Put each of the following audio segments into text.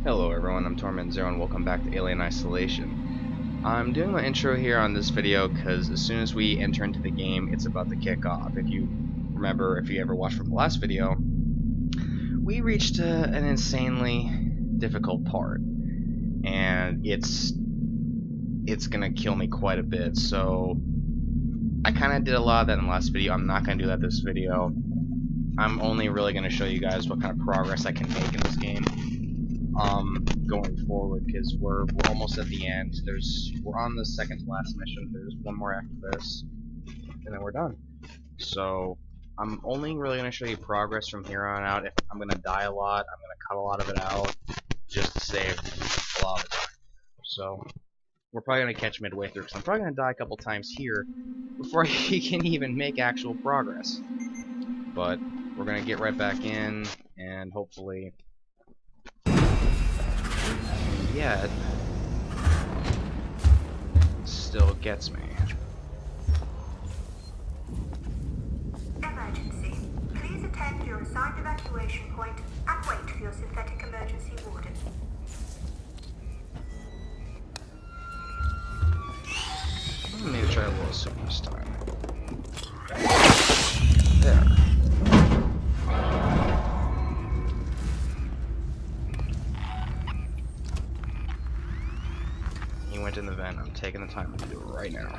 Hello everyone, I'm Torment Zero and welcome back to Alien Isolation. I'm doing my intro here on this video because as soon as we enter into the game, it's about to kick off. If you remember, if you ever watched from the last video, we reached an insanely difficult part, and it's gonna kill me quite a bit. So I kind of did a lot of that in the last video. I'm not gonna do that this video. I'm only really gonna show you guys what kind of progress I can make in this game. Going forward, because we're almost at the end. We're on the second to last mission. There's one more after this, and then we're done. So I'm only really gonna show you progress from here on out. If I'm gonna die a lot, I'm gonna cut a lot of it out just to save a lot of the time. So we're probably gonna catch midway through, because I'm probably gonna die a couple times here before I can even make actual progress. But we're gonna get right back in, and hopefully. Yet still gets me. Emergency. Please attend to your assigned evacuation point and wait for your synthetic emergency warden. Maybe try a little sooner this time. There. He went in the vent. I'm taking the time to do it right now.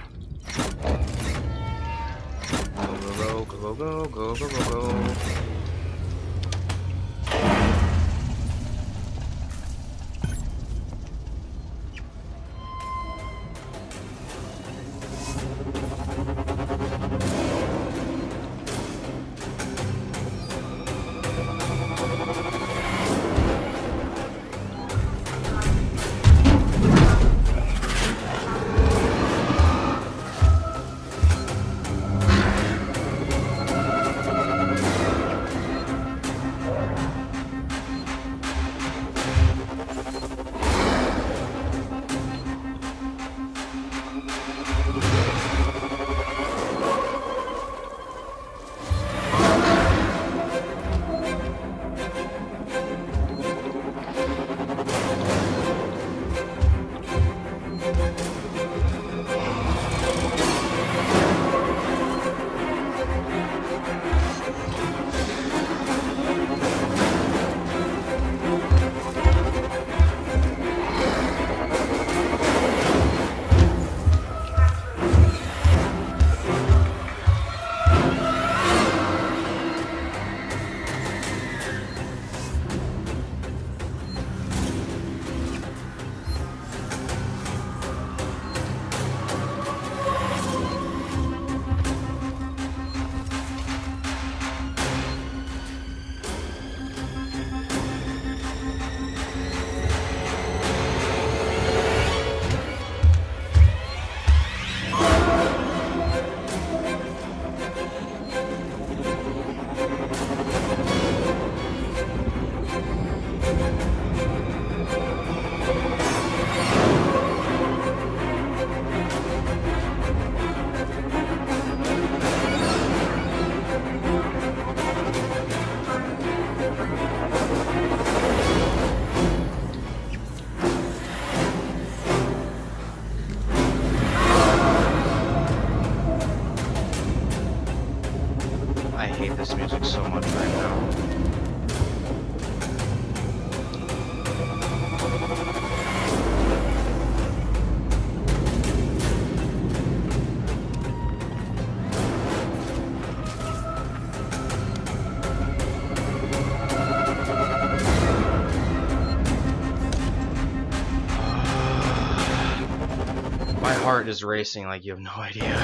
Go, go, go, go, go, go, go, go. I hate this music so much right now. My heart is racing like you have no idea.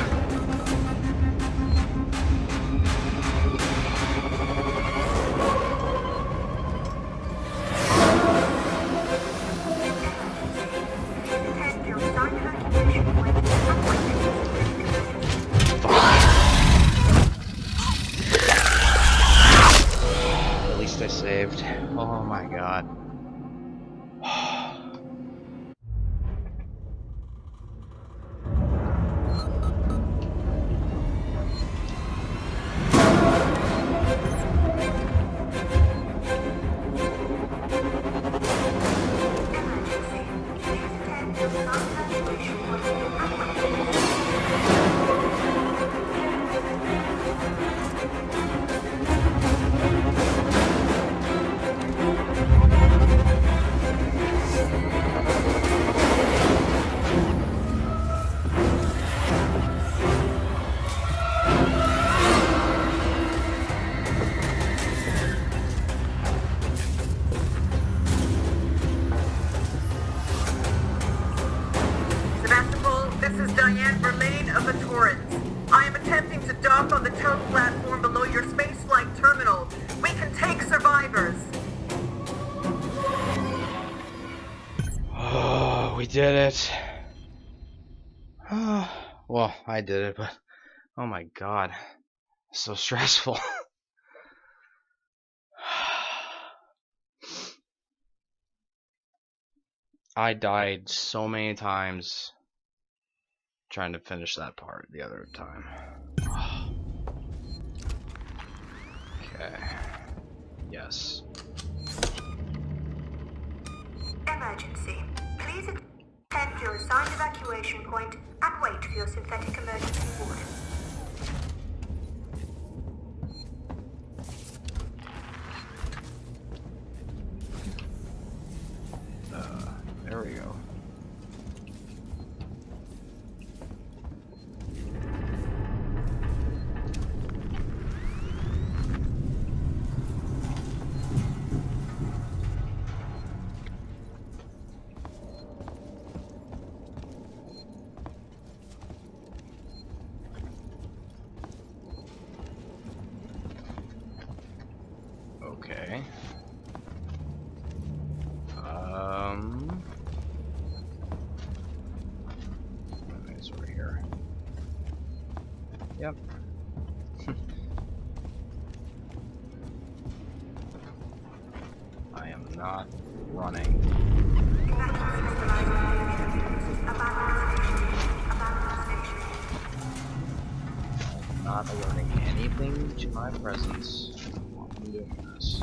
Attend to your assigned evacuation point and wait for your At least I saved. Oh my god. we did it. Well, I did it, but oh my god, so stressful. I died so many times trying to finish that part the other time. Okay. Yes. Emergency. Please attend your assigned evacuation point and wait for your synthetic emergency ward. There we go. Okay. It's over here. Yep. I am not running. I'm not alerting anything to my presence while I'm doing this.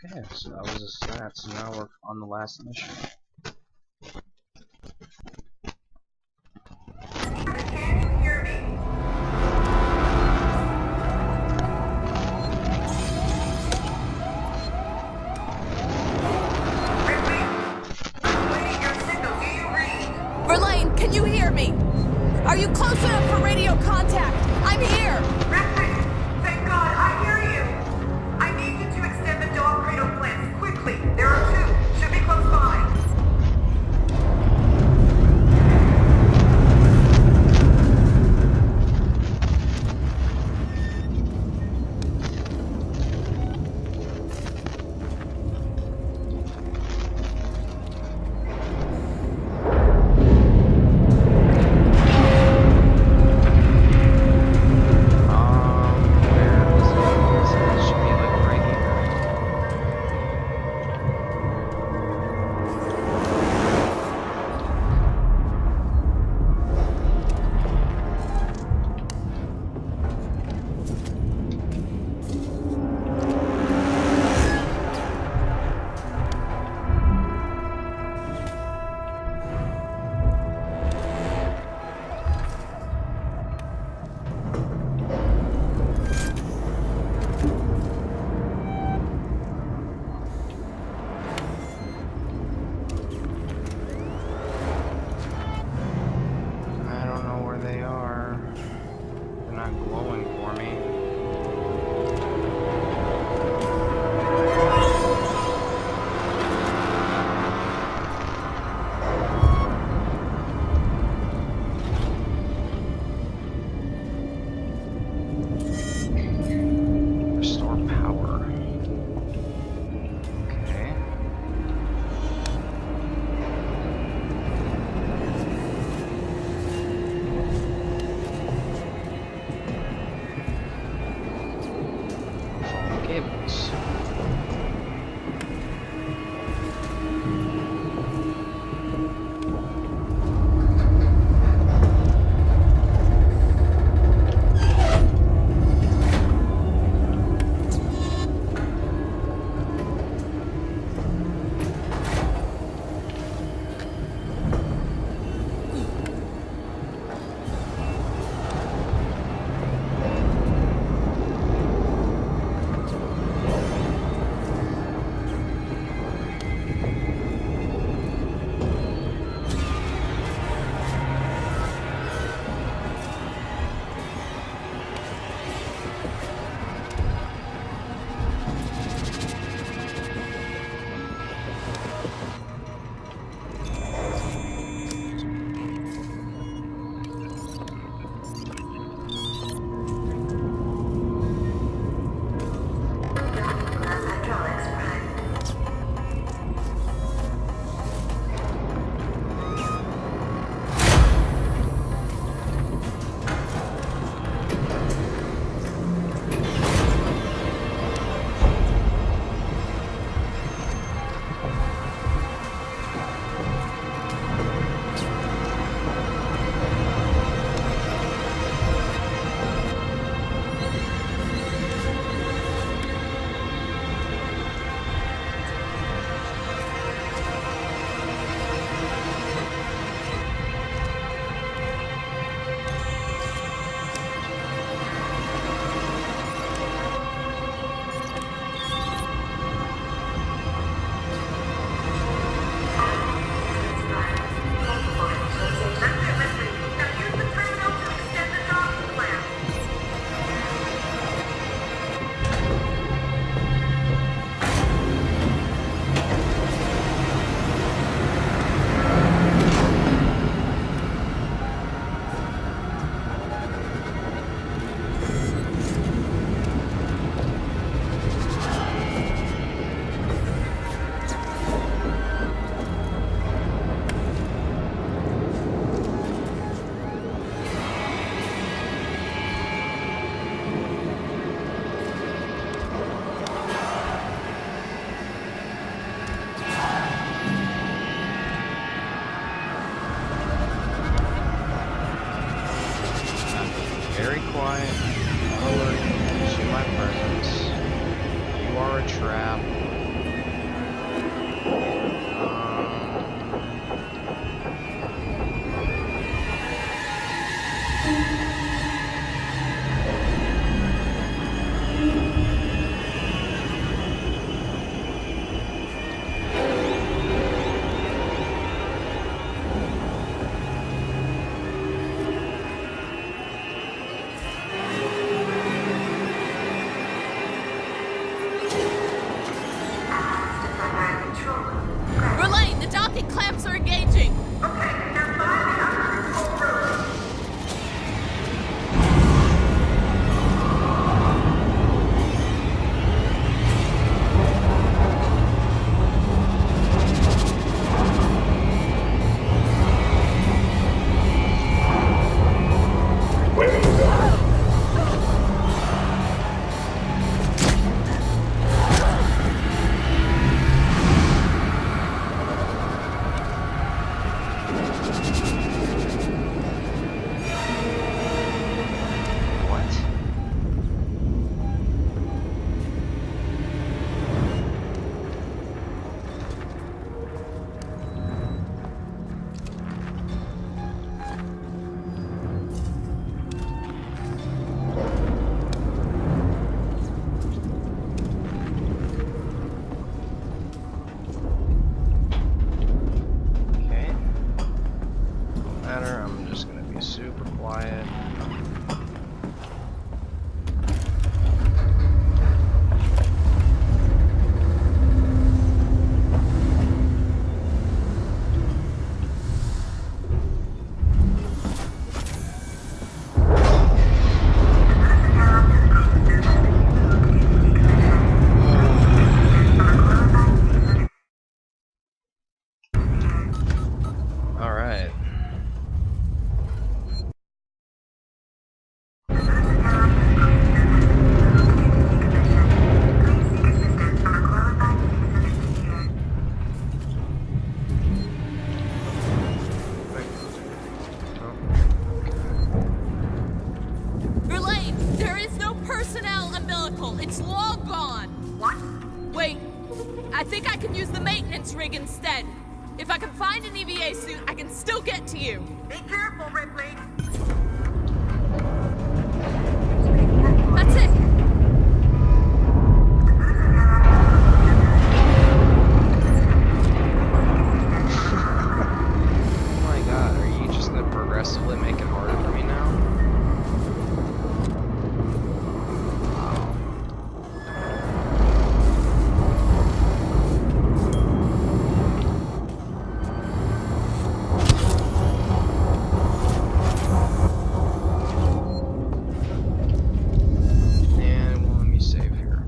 Okay, so that was a stat, so now we're on the last mission. Verlaine, can you hear me? Are you close enough for radio contact? I'm here! Rex, thank God, I hear you! I need you to extend the dog cradle plants, quickly! There are two, should be close by. very quiet. Alert to my presence. You are a trap. Verlaine, the docking clamps are engaging. Okay, they're finally under control room. I'm just gonna be super quiet. Alright. Verlaine, there is no personnel umbilical. It's long gone. What? Wait, I think I can use the maintenance rig instead. If I can find an EVA suit, I can still get to you. Be careful, Ripley. That's it. Oh my god, are you just gonna progressively make it harder for me now? And well, let me save here.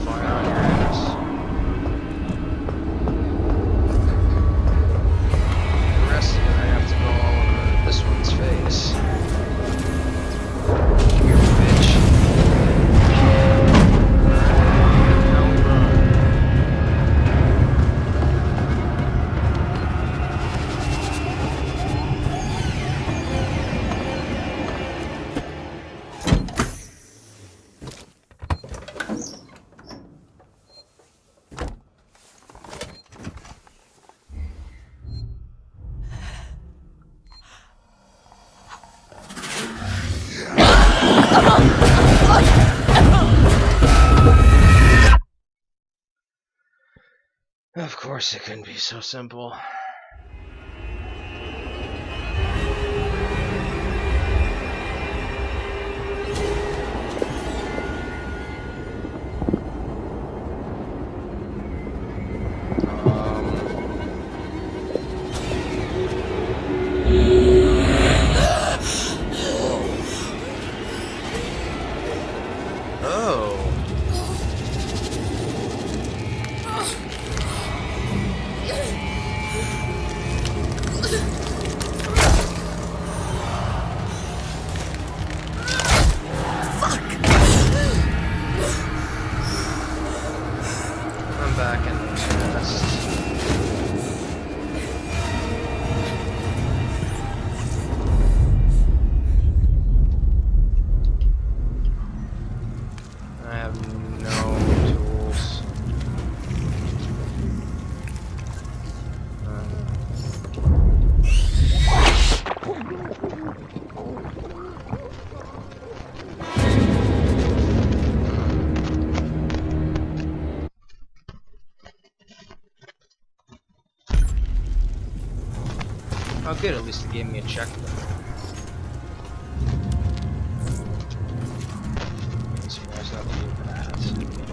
Fire on your ass. The rest of it, I have to go all over this one's face. Come here, bitch. Now we run. Of course it couldn't be so simple. Oh. I'm back in the nest. Oh good, at least it gave me a checkpoint. So you guys have to do that.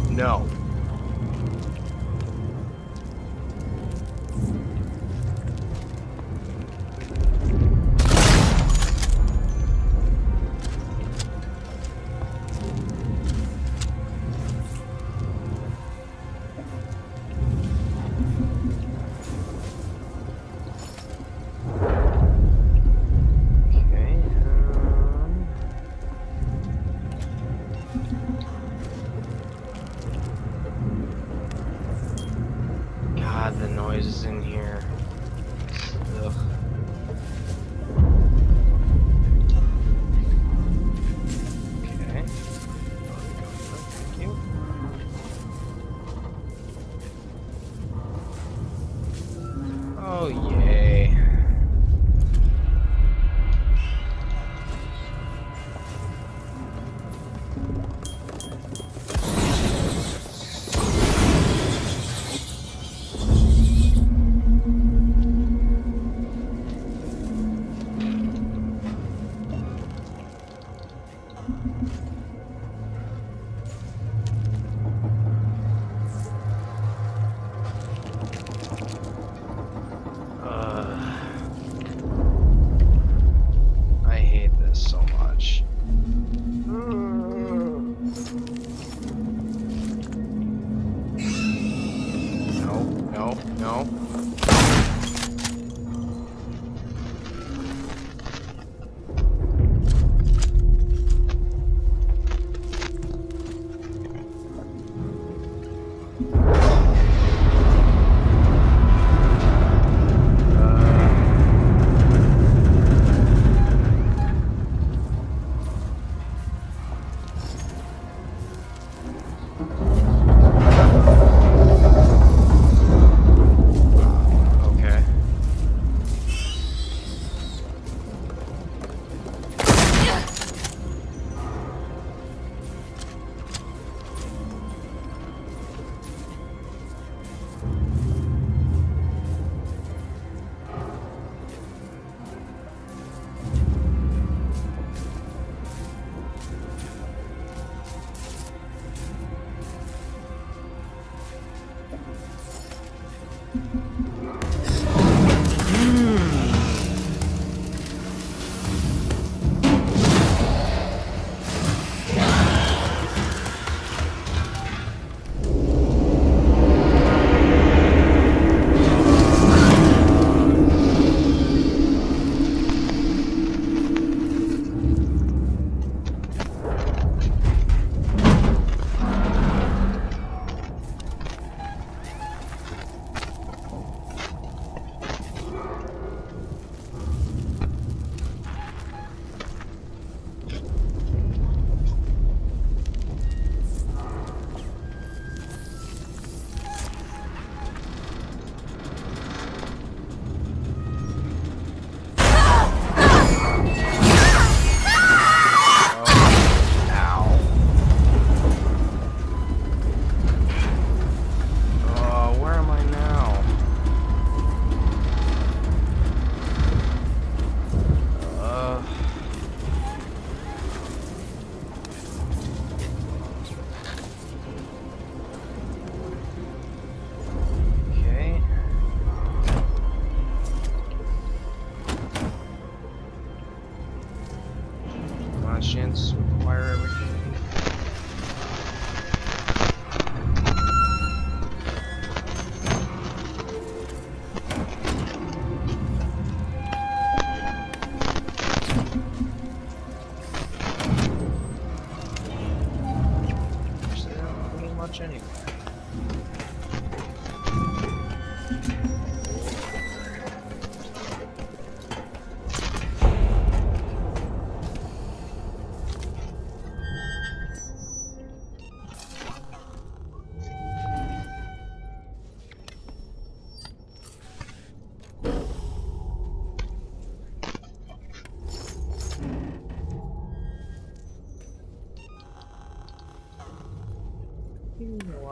No. God, the noise is in here. Ugh. Okay. Thank you. Oh, yay. I hate this so much. No, no, no. Okay.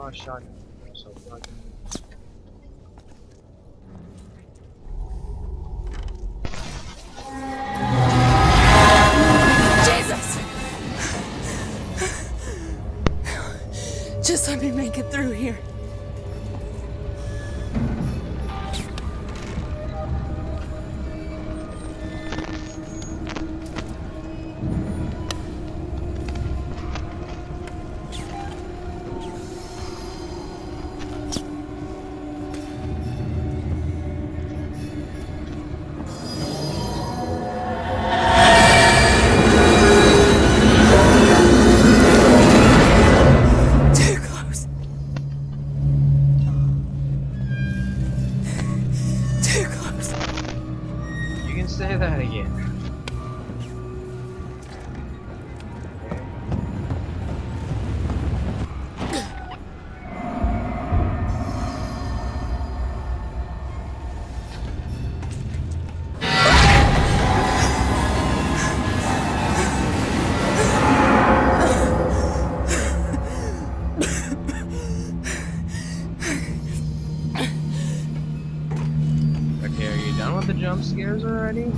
Oh, shotgun. So fucking. Jesus! Just let me make it through here. Too close. Too close. You can say that again. Okay, are you done with the jump scares already?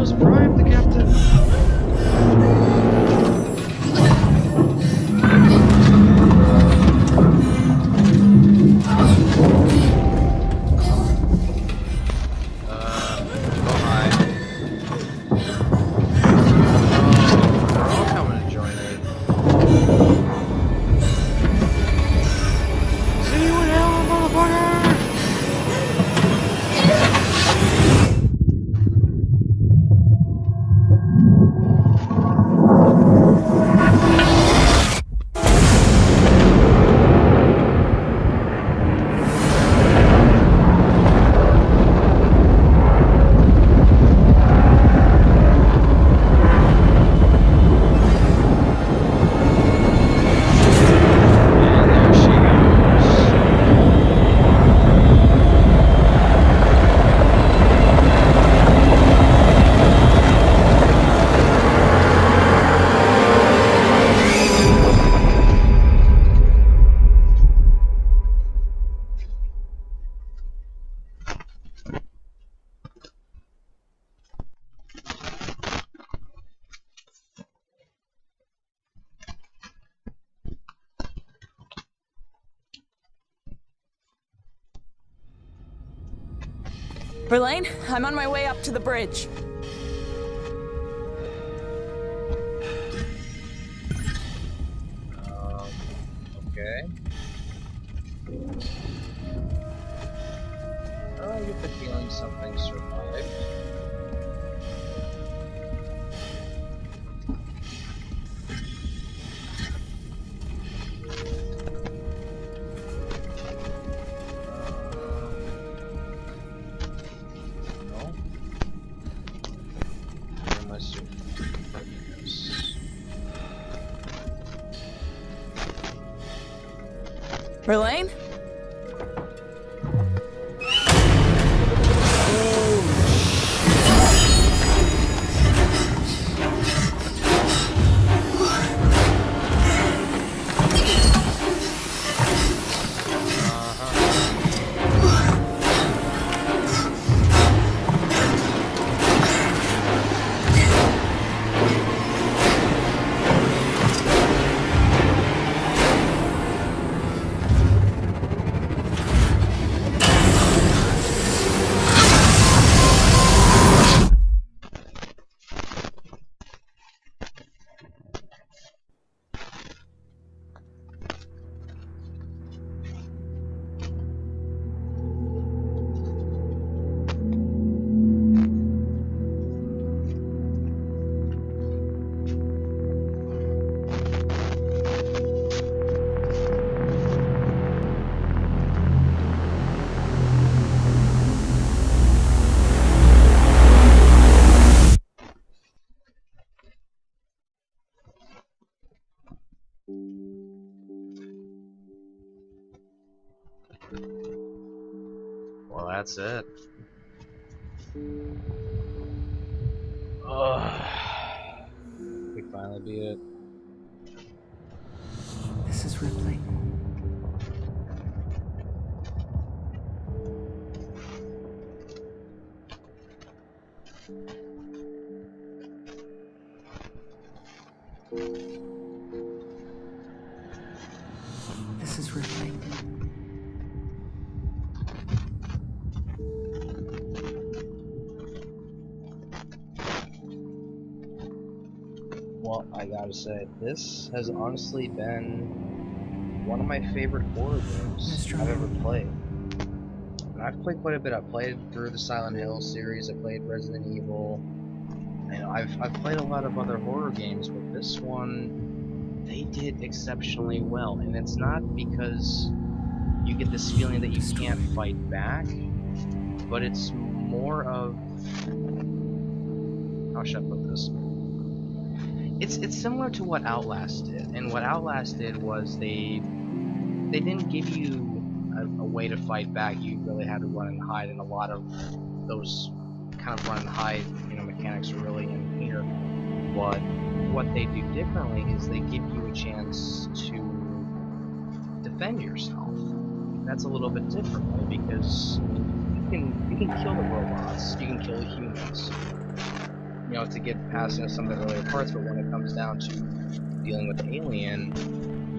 Optimus Prime, the captain. Verlaine, I'm on my way up to the bridge. Okay. I get the feeling something survived. No. Where am I searching? Verlaine? Well, that's it. We finally beat it. This is Ripley. This is Ripley. Well, I gotta say, this has honestly been one of my favorite horror games I've ever played. And I've played quite a bit. I've played through the Silent Hill series, I played Resident Evil, and I've played a lot of other horror games, but this one, they did exceptionally well. And it's not because you get this feeling that you can't fight back, but it's more of... how should I put this? It's similar to what Outlast did, and what Outlast did was they didn't give you a way to fight back. You really had to run and hide, and a lot of those kind of run and hide, mechanics are really in here. But what they do differently is they give you a chance to defend yourself. That's a little bit different, because you can kill the robots, you can kill the humans, know, to get past some of the earlier parts, but when it comes down to dealing with the alien,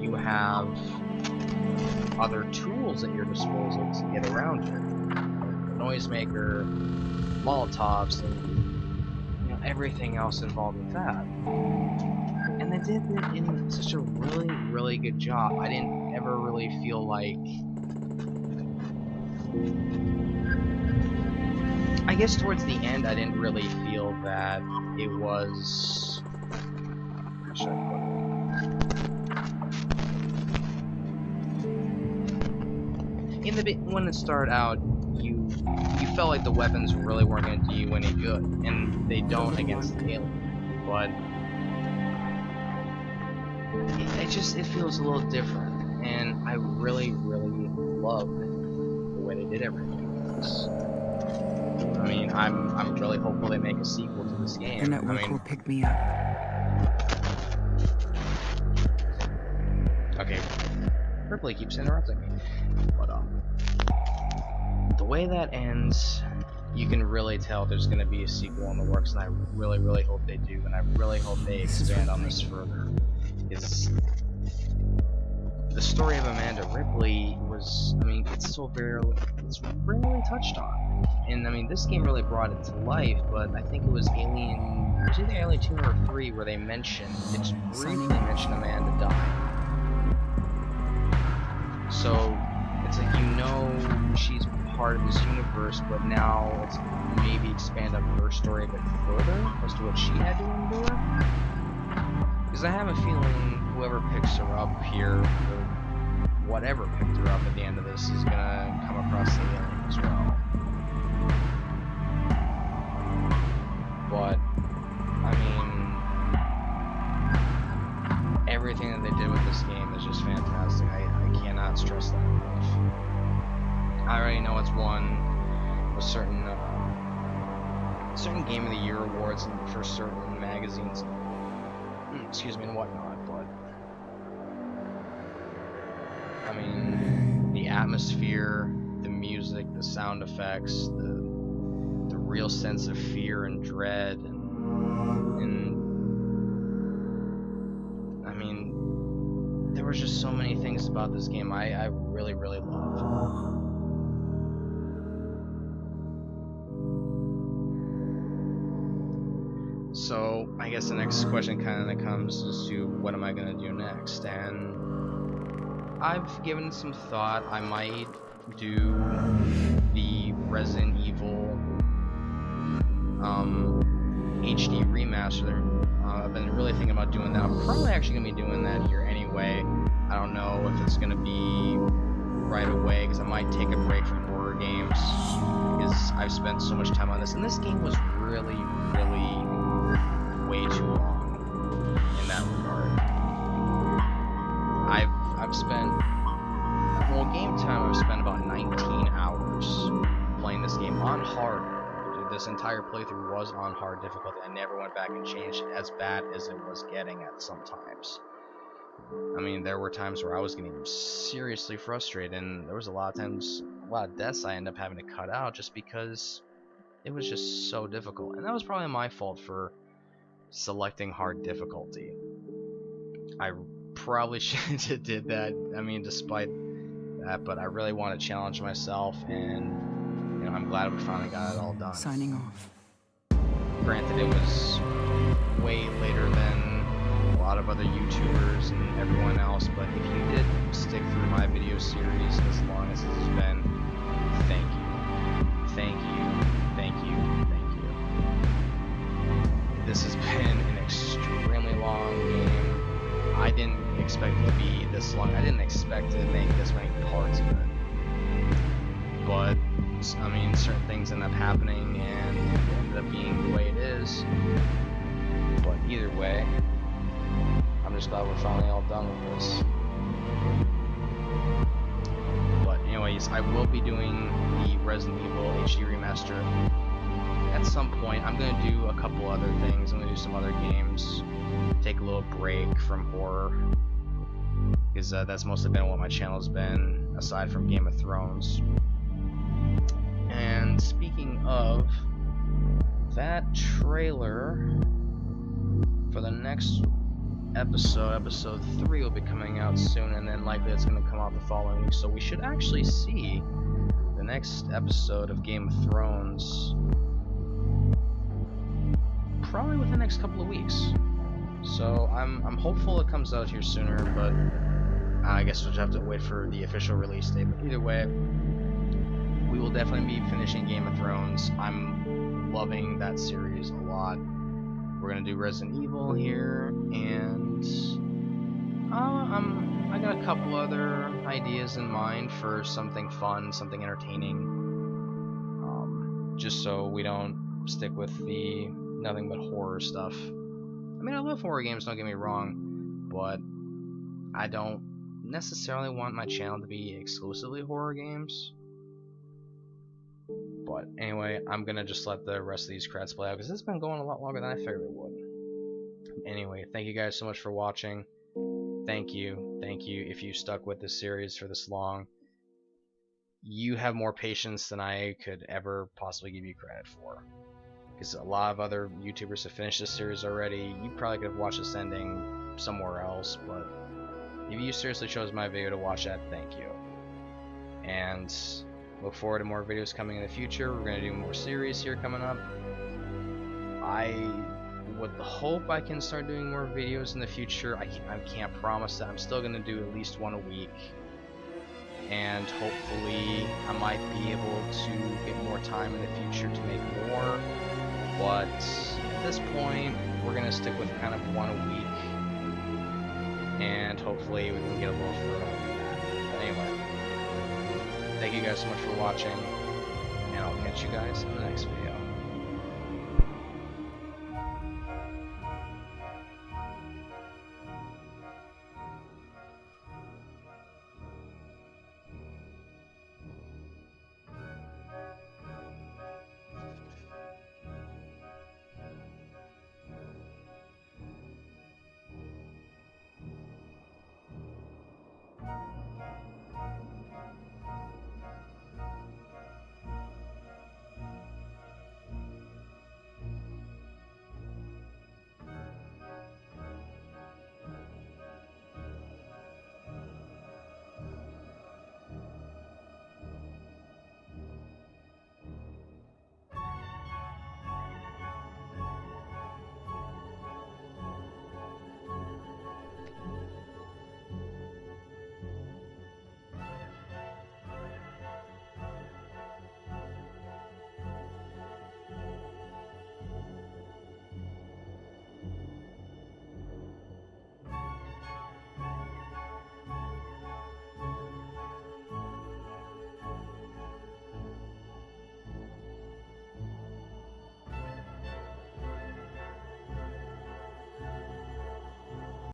you have other tools at your disposal to get around it. The noisemaker, Molotovs, and you know, everything else involved with that. And they did it in such a really, really good job. I didn't ever really feel like... I guess towards the end, I didn't really feel that it was... How should I put it? When it started out, you felt like the weapons really weren't going to do you any good, and they don't against the alien. But it feels a little different, and I really, really love the way they did everything. I mean, I'm really hopeful they make a sequel to this game. The network will pick me up. Okay, Ripley keeps interrupting me. But the way that ends, you can really tell there's going to be a sequel in the works, and I really, really hope they do, and I really hope they expand on this further. The story of Amanda Ripley was, I mean, it's rarely touched on. And I mean, this game really brought it to life, but I think it was either Alien 2 or 3 where they briefly mentioned Amanda dying. So, it's like, you know, she's part of this universe, but now let's maybe expand up her story a bit further as to what she had to endure. Because I have a feeling whoever picks her up here, or whatever picked her up at the end of this, is gonna come across the alien as well. But, I mean, everything that they did with this game is just fantastic. I cannot stress that enough. I already know it's won a certain Game of the Year awards for certain magazines, and whatnot, but I mean, the atmosphere, the music, the sound effects, the real sense of fear and dread, and I mean, there were just so many things about this game I really, really love. So, I guess the next question kind of comes as to what am I going to do next, and I've given some thought. I might do the Resident Evil HD remaster. I've been really thinking about doing that. I'm probably actually going to be doing that here anyway. I don't know if it's going to be right away, because I might take a break from horror games, because I've spent so much time on this, and this game was really, really way too long in that regard. I've spent, well, game time, I've spent about 19 hours playing this game on hard. This entire playthrough was on hard difficulty. I never went back and changed it, as bad as it was getting at sometimes. I mean, there were times where I was getting seriously frustrated, and there was a lot of deaths I ended up having to cut out just because it was just so difficult. And that was probably my fault for selecting hard difficulty. I probably shouldn't have did that, I mean, despite that, but I really want to challenge myself, and you know, I'm glad we finally got it all done. Signing off. Granted, it was way later than a lot of other YouTubers and everyone else, but if you did stick through my video series as long as it has been, thank you. Thank you, thank you, thank you. This has been an extremely long game. I didn't expect it to be this long. I didn't expect to make this many parts of it. But, I mean, certain things end up happening, and it ended up being the way it is. But either way, I'm just glad we're finally all done with this. But anyways, I will be doing the Resident Evil HD remaster at some point. I'm going to do a couple other things. I'm going to do some other games. Take a little break from horror, because that's mostly been what my channel's been, aside from Game of Thrones. And speaking of that trailer for the next episode 3 will be coming out soon, and then likely it's going to come out the following week, so we should actually see the next episode of Game of Thrones probably within the next couple of weeks. So I'm hopeful it comes out here sooner, but I guess we'll just have to wait for the official release date. But either way, we will definitely be finishing Game of Thrones. I'm loving that series a lot. We're gonna do Resident Evil here, and I got a couple other ideas in mind for something fun, something entertaining. Just so we don't stick with the nothing but horror stuff. I mean, I love horror games, don't get me wrong, but I don't necessarily want my channel to be exclusively horror games. But anyway, I'm gonna just let the rest of these credits play out because it's been going a lot longer than I figured it would. Anyway, thank you guys so much for watching. Thank you if you stuck with this series for this long. You have more patience than I could ever possibly give you credit for. Because a lot of other YouTubers have finished this series already. You probably could have watched this ending somewhere else, but if you seriously chose my video to watch that, thank you. And look forward to more videos coming in the future. We're going to do more series here coming up. I would hope I can start doing more videos in the future. I can't promise that. I'm still going to do at least one a week. And hopefully I might be able to get more time in the future to make more. But at this point, we're going to stick with kind of one a week. And hopefully we can get a little further than that. But anyway, thank you guys so much for watching. And I'll catch you guys in the next video.